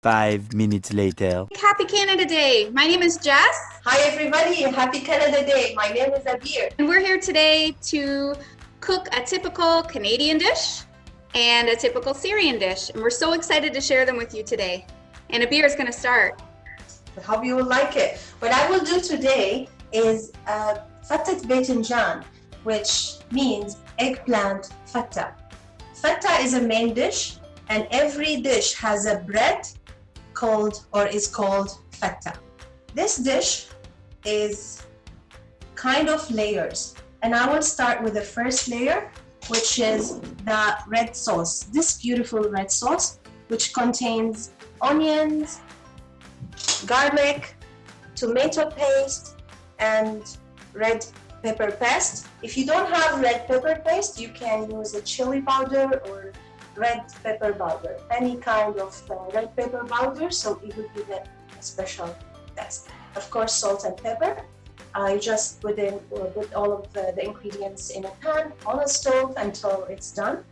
5 minutes later. Happy Canada Day! My name is Jess. Hi everybody, happy Canada Day. My name is Abeer. And we're here today to cook a typical Canadian dish and a typical Syrian dish. And we're so excited to share them with you today. And Abeer is going to start. I hope you will like it. What I will do today is fatta batinjan, which means eggplant fatta. Fatta is a main dish, and every dish has a bread is called fatta. This dish is kind of layers, and I will start with the first layer, which is the red sauce. This beautiful red sauce, which contains onions, garlic, tomato paste, and red pepper paste. If you don't have red pepper paste, you can use a chili powder or red pepper powder, any kind of red pepper powder, so it will give it a special taste. Of course, salt and pepper. I just put all of the ingredients in a pan on a stove until it's done.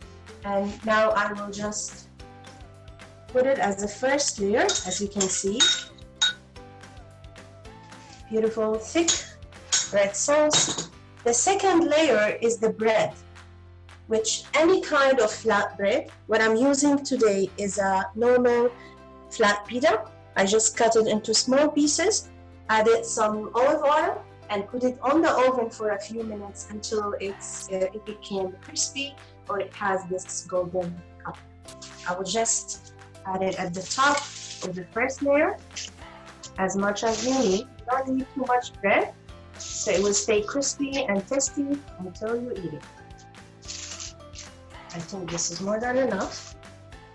And now I will just put it as the first layer, as you can see. Beautiful, thick red sauce. The second layer is the bread, which any kind of flat bread. What I'm using today is a normal flat pita. I just cut it into small pieces, added some olive oil, and put it on the oven for a few minutes until it became crispy or it has this golden color. I will just add it at the top of the first layer, as much as you need. You don't need too much bread, so it will stay crispy and tasty until you eat it. I think this is more than enough.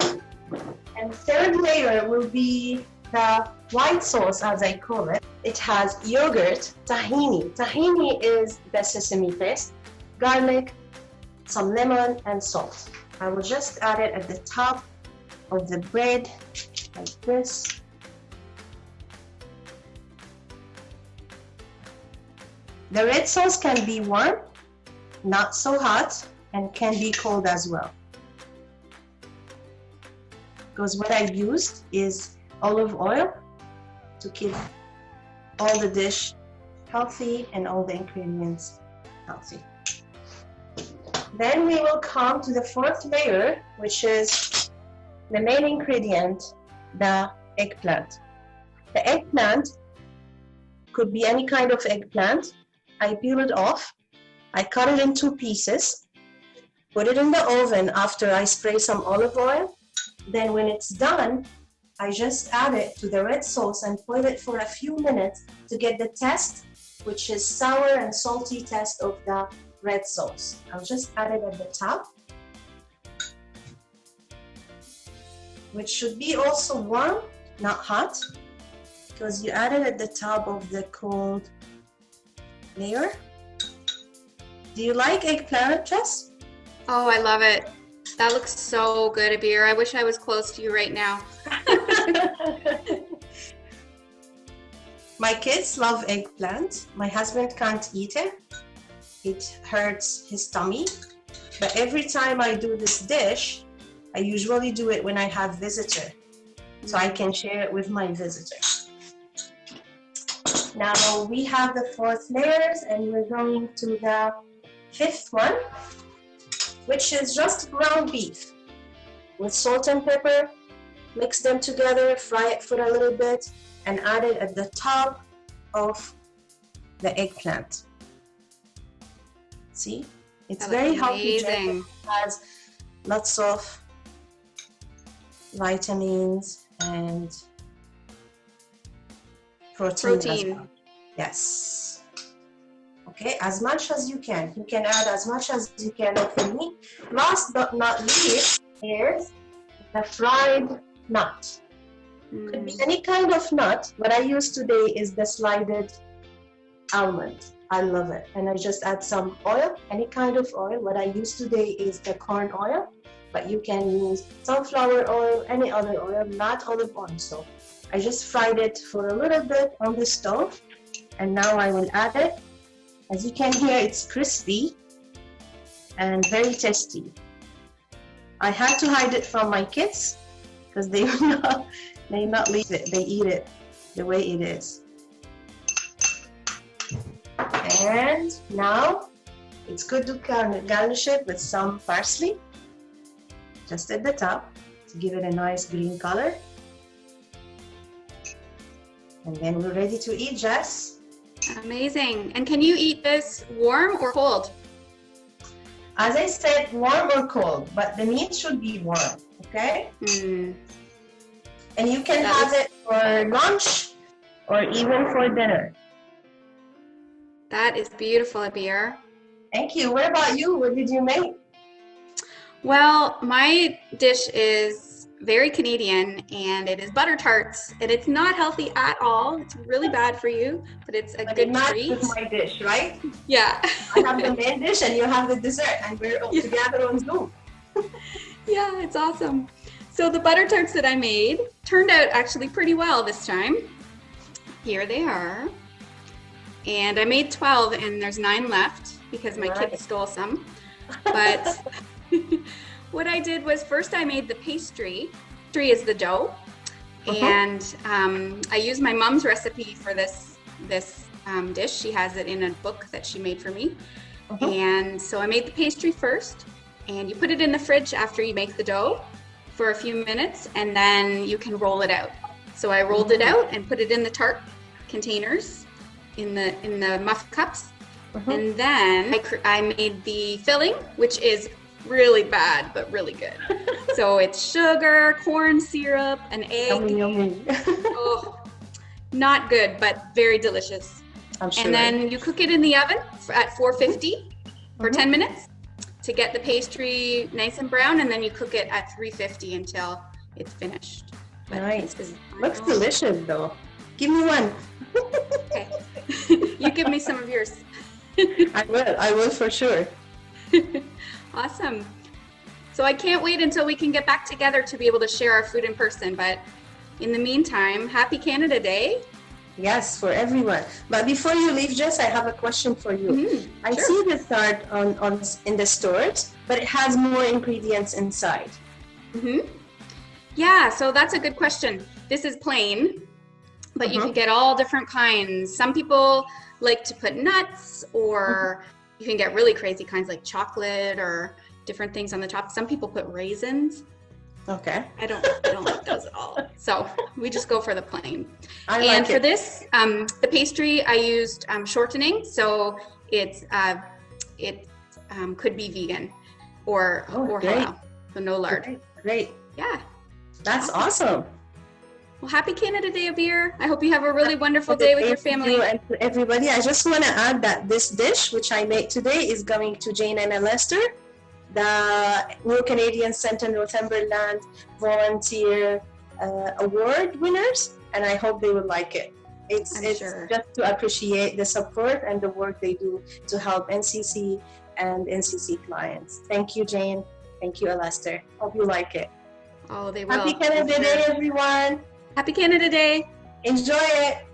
And the third layer will be the white sauce, as I call it. It has yogurt, tahini. Tahini is the sesame paste, garlic, some lemon, and salt. I will just add it at the top of the bread, like this. The red sauce can be warm, not so hot, and can be cold as well. Because what I used is olive oil to keep all the dish healthy and all the ingredients healthy. Then we will come to the fourth layer, which is the main ingredient, the eggplant. The eggplant could be any kind of eggplant. I peel it off. I cut it into pieces. Put it in the oven after I spray some olive oil. Then when it's done, I just add it to the red sauce and boil it for a few minutes to get the taste, which is sour and salty taste of the red sauce. I'll just add it at the top, which should be also warm, not hot, because you add it at the top of the cold layer. Do you like eggplant, Jess? Oh, I love it. That looks so good, Abeer. I wish I was close to you right now. My kids love eggplant. My husband can't eat it. It hurts his tummy. But every time I do this dish, I usually do it when I have visitor, so I can share it with my visitor. Now we have the fourth layers, and we're going to the fifth one, which is just ground beef with salt and pepper. Mix them together, fry it for a little bit, and add it at the top of the eggplant. See? It's very healthy. It has lots of vitamins and protein. As well. Yes. Okay, as much as you can. You can add as much as you can of the meat. Last but not least is the fried nut. Could be any kind of nut. What I use today is the slided almond. I love it. And I just add some oil, any kind of oil. What I use today is the corn oil, but you can use sunflower oil, any other oil, not olive oil. So I just fried it for a little bit on the stove, and now I will add it. As you can hear, it's crispy and very tasty. I had to hide it from my kids because they They not leave it, they eat it the way it is. And now it's good to garnish it with some parsley, just at the top, to give it a nice green color. And then we're ready to eat, Jess. Amazing. And can you eat this warm or cold? As I said, warm or cold, but the meat should be warm, okay? Mm. And you can have it for lunch or even for dinner. That is beautiful, Abeer. Thank you. What about you? What did you make? Well, my dish is very Canadian, and it is butter tarts, and it's not healthy at all. It's really bad for you, but it's a good treat. With my dish, right? Yeah. I have the main dish and you have the dessert, and we're all together on Zoom. Yeah, it's awesome. So the butter tarts that I made turned out actually pretty well this time. Here they are. And I made 12, and there's 9 left because my kids stole some. But what I did was first I made the pastry. Pastry is the dough. And I used my mom's recipe for this dish. She has it in a book that she made for me. And so I made the pastry first, and you put it in the fridge after you make the dough for a few minutes, and then you can roll it out. So I rolled it out and put it in the tart containers in the muff cups. And then I made the filling, which is really bad but really good. So it's sugar, corn syrup, an egg. Yummy, yummy. Oh, not good, but very delicious. I'm sure. And then you cook it in the oven at 450 for 10 minutes to get the pastry nice and brown, and then you cook it at 350 until it's finished. But nice. Looks delicious though. Give me one. Okay. You give me some of yours. I will for sure. Awesome. So I can't wait until we can get back together to be able to share our food in person. But in the meantime, happy Canada Day. Yes, for everyone. But before you leave, Jess, I have a question for you. I see the tart on in the stores, but it has more ingredients inside. Yeah, so that's a good question. This is plain, but you can get all different kinds. Some people like to put nuts, or you can get really crazy kinds like chocolate or different things on the top. Some people put raisins. Okay. I don't like those at all. So we just go for the plain. And for this, the pastry, I used shortening, so it could be vegan or halal, so no lard. Great. Yeah. That's awesome. Well, happy Canada Day, Abeer. I hope you have a really wonderful day with your family. And to everybody, I just want to add that this dish, which I made today, is going to Jane and Lester, the New Canadian Centre Northumberland Volunteer Award winners, and I hope they will like it. It's sure. Just to appreciate the support and the work they do to help NCC and NCC clients. Thank you, Jane. Thank you, Lester. Hope you like it. Oh, they will. Happy Canada Day, everyone. Happy Canada Day. Enjoy it.